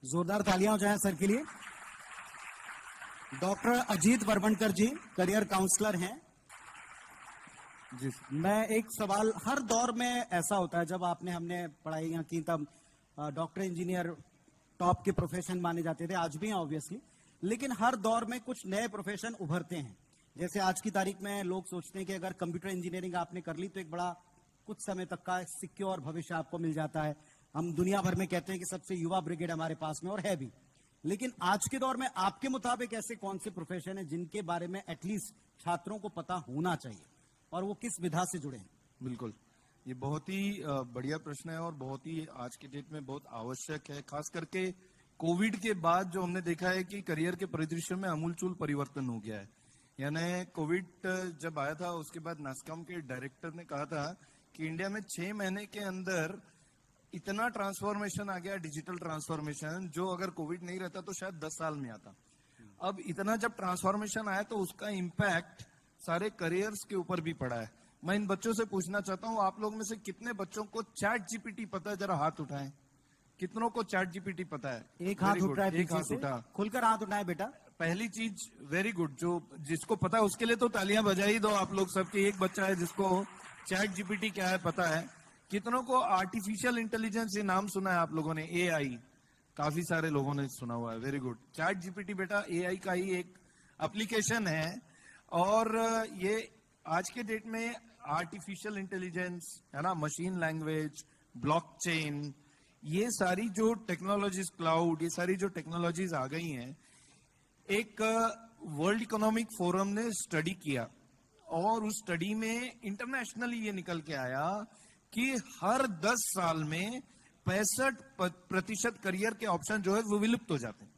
जोरदार तालियां हो जाएं सर के लिए। डॉक्टर अजीत वर्मणकर जी करियर काउंसलर हैं। जी, मैं एक सवाल, हर दौर में ऐसा होता है, जब हमने पढ़ाइयां की तब डॉक्टर इंजीनियर टॉप के प्रोफेशन माने जाते थे, आज भी हैं ऑब्वियसली, लेकिन हर दौर में कुछ नए प्रोफेशन उभरते हैं। जैसे आज की तारीख में लोग सोचते हैं कि अगर कंप्यूटर इंजीनियरिंग आपने कर ली तो एक बड़ा कुछ समय तक का सिक्योर भविष्य आपको मिल जाता है। हम दुनिया भर में कहते हैं कि सबसे युवा ब्रिगेड हमारे पास में, और है भी। लेकिन आज के दौर में आपके मुताबिक ऐसे कौन से प्रोफेशन हैं जिनके बारे में एटलीस्ट छात्रों को पता होना चाहिए, और वो किस विधा से जुड़े हैं? बिल्कुल, ये बहुत ही बढ़िया प्रश्न है और बहुत ही आज के डेट में बहुत आवश्यक है। खास करके कोविड के बाद जो हमने देखा है कि करियर के परिदृश्य में आमूलचूल परिवर्तन हो गया है। यानी कोविड जब आया था उसके बाद नासकॉम के डायरेक्टर ने कहा था कि इंडिया में 6 महीने के अंदर इतना ट्रांसफॉर्मेशन आ गया, डिजिटल ट्रांसफॉर्मेशन, जो अगर कोविड नहीं रहता तो शायद 10 साल में आता। अब इतना जब ट्रांसफॉर्मेशन आया तो उसका इम्पैक्ट सारे करियर्स के ऊपर भी पड़ा है। मैं इन बच्चों से पूछना चाहता हूं, आप लोग में से कितने बच्चों को चैट जीपीटी पता है? जरा हाथ उठाएं। कितनों को चैट जीपीटी पता है? एक हाथ उठा है, एक हाथ उठा। खुलकर हाथ उठाए बेटा। पहली चीज, वेरी गुड, जो जिसको पता है उसके लिए तो तालियां बजा ही दो आप लोग सबके। एक बच्चा है जिसको चैट जीपीटी क्या है पता है। कितनों को आर्टिफिशियल इंटेलिजेंस ये नाम सुना है आप लोगों ने? एआई, काफी सारे लोगों ने सुना हुआ है, वेरी गुड। चैट जीपीटी बेटा एआई का ही एक एप्लीकेशन है, और ये आज के डेट में आर्टिफिशियल इंटेलिजेंस है ना, मशीन लैंग्वेज, ब्लॉकचेन, ये सारी जो टेक्नोलॉजीज, क्लाउड, ये सारी जो टेक्नोलॉजीज आ गई हैं। एक वर्ल्ड इकोनॉमिक फोरम ने स्टडी किया, और उस स्टडी में इंटरनेशनली ये निकल के आया कि हर 10 साल में 65% करियर के ऑप्शन जो है वो विलुप्त हो जाते हैं।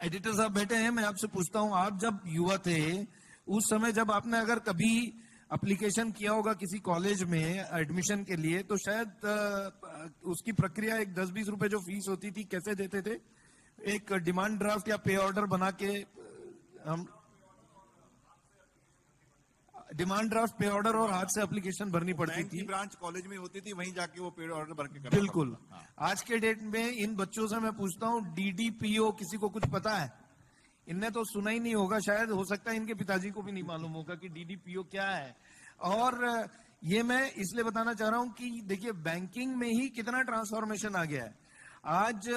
एडिटर साहब बैठे हैं, मैं आपसे पूछता हूं, आप जब युवा थे उस समय जब आपने अगर कभी एप्लीकेशन किया होगा किसी कॉलेज में एडमिशन के लिए, तो शायद उसकी प्रक्रिया एक 10-20 रुपए जो फीस होती थी, कैसे देते थे? एक डिमांड ड्राफ्ट या पे ऑर्डर बना के, हम डिमांड ड्राफ्ट, पे ऑर्डर और हाथ से एप्लीकेशन भरनी पड़ती थी। ब्रांच कॉलेज में होती थी, वहीं जाके वो पे ऑर्डर भर के बिल्कुल। आज के डेट में इन बच्चों से मैं पूछता हूं, डीडीपीओ किसी को कुछ पता है? इनने तो सुना ही नहीं होगा, शायद हो सकता है इनके पिताजी को भी नहीं मालूम होगा कि डीडीपीओ क्या है। और ये मैं इसलिए बताना चाह रहा हूं कि देखिए बैंकिंग में ही कितना ट्रांसफॉर्मेशन आ गया है। आज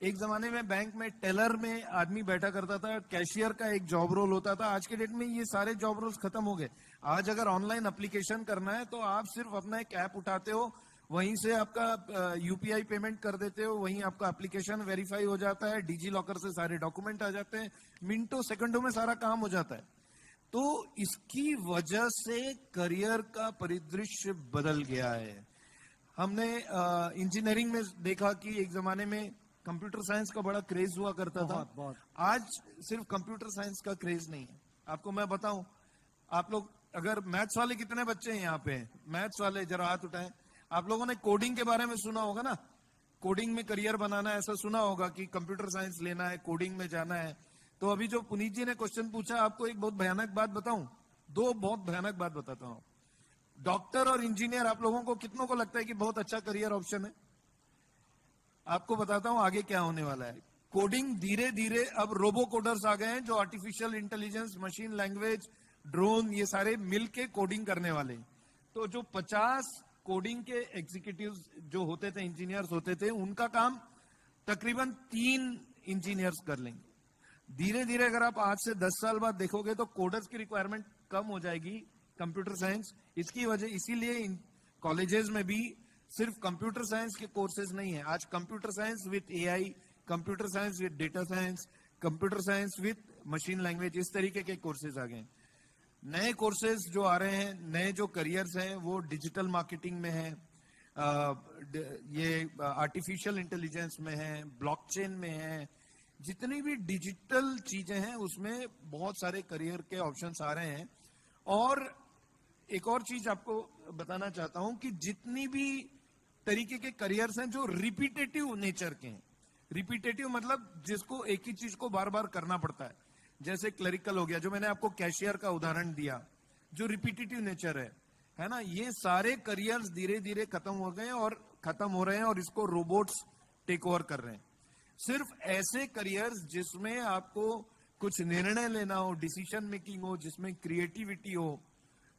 एक जमाने में बैंक में टेलर में आदमी बैठा करता था, कैशियर का एक जॉब रोल होता था। आज के डेट में ये सारे जॉब रोल्स खत्म हो गए। आज अगर ऑनलाइन एप्लीकेशन करना है तो आप सिर्फ अपना एक ऐप उठाते हो, वहीं से आपका यूपीआई पेमेंट कर देते हो, वहीं आपका एप्लीकेशन वेरीफाई हो जाता है, डिजी लॉकर से सारे डॉक्यूमेंट आ जाते हैं, मिनटों सेकंडों में सारा काम हो जाता है। तो इसकी वजह से करियर का परिदृश्य बदल गया है। हमने इंजीनियरिंग में देखा कि एक जमाने में कंप्यूटर साइंस का बड़ा क्रेज हुआ करता था। आज सिर्फ कंप्यूटर साइंस का क्रेज नहीं है। आपको मैं बताऊं, आप लोग अगर मैथ्स वाले, कितने बच्चे हैं यहाँ पे मैथ्स वाले? जरा हाथ उठाएं। आप लोगों ने कोडिंग के बारे में सुना होगा ना, कोडिंग में करियर बनाना है, ऐसा सुना होगा कि कंप्यूटर साइंस लेना है, कोडिंग में जाना है। तो अभी जो पुनीत जी ने क्वेश्चन पूछा, आपको एक बहुत भयानक बात बताऊं, 2 बहुत भयानक बात बताता हूं। डॉक्टर और इंजीनियर आप लोगों को कितनों को लगता है कि बहुत अच्छा करियर ऑप्शन है? आपको बताता हूं आगे क्या होने वाला है। कोडिंग धीरे धीरे अब रोबो कोडर्स आ गए हैं, जो artificial intelligence, machine language, drone, ये सारे मिलके कोडिंग करने वाले। तो जो 50 कोडिंग के एग्जीक्यूटिव्स जो होते थे, इंजीनियर्स होते थे, उनका काम तकरीबन 3 इंजीनियर्स कर लेंगे। धीरे धीरे अगर आप आज से 10 साल बाद देखोगे तो कोडर्स की रिक्वायरमेंट कम हो जाएगी, कंप्यूटर साइंस। इसकी वजह, इसीलिए इन कॉलेजेस में भी सिर्फ कंप्यूटर साइंस के कोर्सेज नहीं है। आज computer science with AI, computer science with data science, computer science with machine language, इस तरीके के कोर्सेज आ गए। नए कोर्सेज जो आ रहे हैं, नए जो करियर्स हैं, वो डिजिटल मार्केटिंग में है, ये आर्टिफिशियल इंटेलिजेंस में है, ब्लॉकचेन में है। जितनी भी डिजिटल चीजें हैं उसमें बहुत सारे करियर के ऑप्शंस आ रहे हैं। और एक और चीज आपको बताना चाहता हूं कि जितनी भी तरीके के करियर्स हैं जो रिपीटेटिव नेचर के हैं, रिपीटेटिव मतलब जिसको एक ही चीज को बार बार करना पड़ता है, जैसे क्लरिकल हो गया, जो मैंने आपको कैशियर का उदाहरण दिया, जो रिपीटेटिव नेचर है ना, ये सारे करियर्स धीरे धीरे खत्म हो गए और खत्म हो रहे हैं, और इसको रोबोट्स टेक ओवर कर रहे हैं। सिर्फ ऐसे करियर्स जिसमें आपको कुछ निर्णय लेना हो, डिसीजन मेकिंग हो, जिसमें क्रिएटिविटी हो,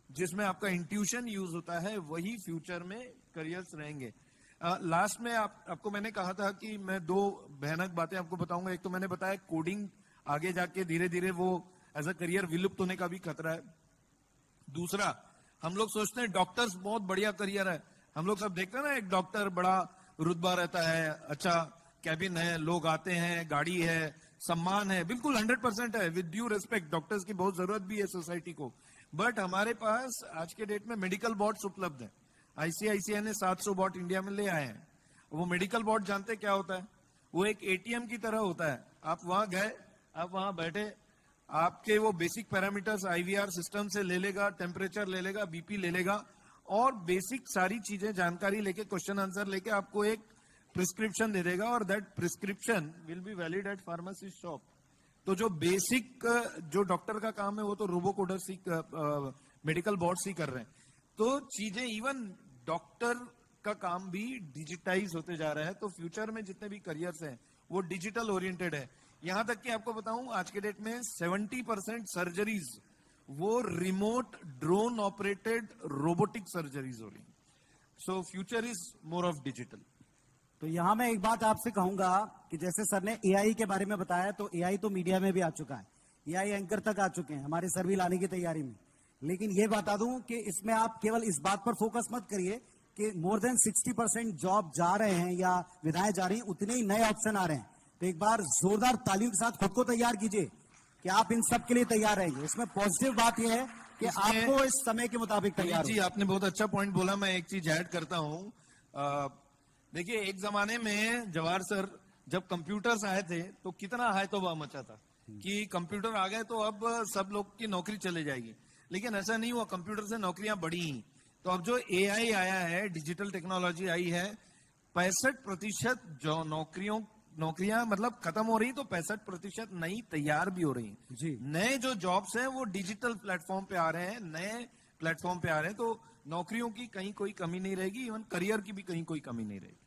जिसमें आपका इंट्यूशन यूज होता है, वही फ्यूचर में करियर्स रहेंगे। लास्ट में आपको मैंने कहा था कि मैं दो भयानक बातें आपको बताऊंगा। एक तो मैंने बताया कोडिंग आगे जाके धीरे धीरे वो एज अ करियर विलुप्त होने का भी खतरा है। दूसरा, हम लोग सोचते हैं डॉक्टर्स बहुत बढ़िया करियर है। हम लोग सब देखते हैं ना, एक डॉक्टर बड़ा रुतबा रहता है, अच्छा कैबिन है, लोग आते हैं, गाड़ी है, सम्मान है, बिल्कुल 100% है। विद ड्यू रिस्पेक्ट, डॉक्टर्स की बहुत जरूरत भी है सोसाइटी को। बट हमारे पास आज के डेट में मेडिकल बोर्ड्स उपलब्ध है। आईसीआईसीआई ने 700 बॉट इंडिया में ले आए हैं। वो मेडिकल बोर्ड जानते क्या होता है? वो एक एटीएम की तरह होता है। आप वहां गए, आप वहां बैठे, आपके वो बेसिक पैरामीटर्स आईवीआर सिस्टम से ले लेगा, टेम्परेचर ले लेगा, बीपी ले लेगा, और बेसिक सारी चीजें जानकारी लेके, क्वेश्चन आंसर लेके आपको एक प्रिस्क्रिप्शन दे देगा, और that prescription will be valid at pharmacist shop. तो जो बेसिक जो डॉक्टर का काम है वो तो रोबो कोडर्स ही, मेडिकल बोर्ड्स ही कर रहे हैं। तो चीजें, इवन डॉक्टर का काम भी डिजिटाइज होते जा रहा है। तो फ्यूचर में जितने भी करियर्स हैं वो डिजिटल ओरिएंटेड है। यहां तक कि आपको बताऊं, आज के डेट में 70% सर्जरीज वो remote drone operated robotic surgeries हो रही। So future is more of digital. तो यहां मैं एक बात आपसे कहूंगा कि जैसे सर ने एआई के बारे में बताया, तो एआई तो मीडिया में भी आ चुका है, एआई एंकर तक आ चुके हैं, हमारे सर भी लाने की तैयारी में। लेकिन ये बता दूं कि इसमें आप केवल इस बात पर फोकस मत करिए कि मोर देन 60% जॉब जा रहे हैं या विधाएं जा रही हैं, उतने ही नए ऑप्शन आ रहे हैं। तो एक बार जोरदार तालियों के साथ खुद को तैयार कीजिए कि आप इन सब के लिए तैयार रहेंगे। इसमें पॉजिटिव बात यह है कि आपको इस समय के मुताबिक तैयार जी, आपने बहुत अच्छा पॉइंट बोला। मैं एक चीज ऐड करता हूं। देखिए, एक जमाने में जवाहर सर जब कंप्यूटर्स आए थे तो कितना हाय तौबा मचा था कि कंप्यूटर आ गए तो अब सब लोग की नौकरी चले जाएगी। लेकिन ऐसा नहीं हुआ, कंप्यूटर से नौकरियां बढ़ी ही। तो अब जो एआई आया है, डिजिटल टेक्नोलॉजी आई है, 65% जो नौकरियां मतलब खत्म हो रही, तो 65% नई तैयार भी हो रही जी। नए जो जॉब्स हैं वो डिजिटल प्लेटफॉर्म पे आ रहे हैं, नए प्लेटफॉर्म पे आ रहे हैं। तो नौकरियों की कहीं कोई कमी नहीं रहेगी, इवन करियर की भी कहीं कोई कमी नहीं रहेगी।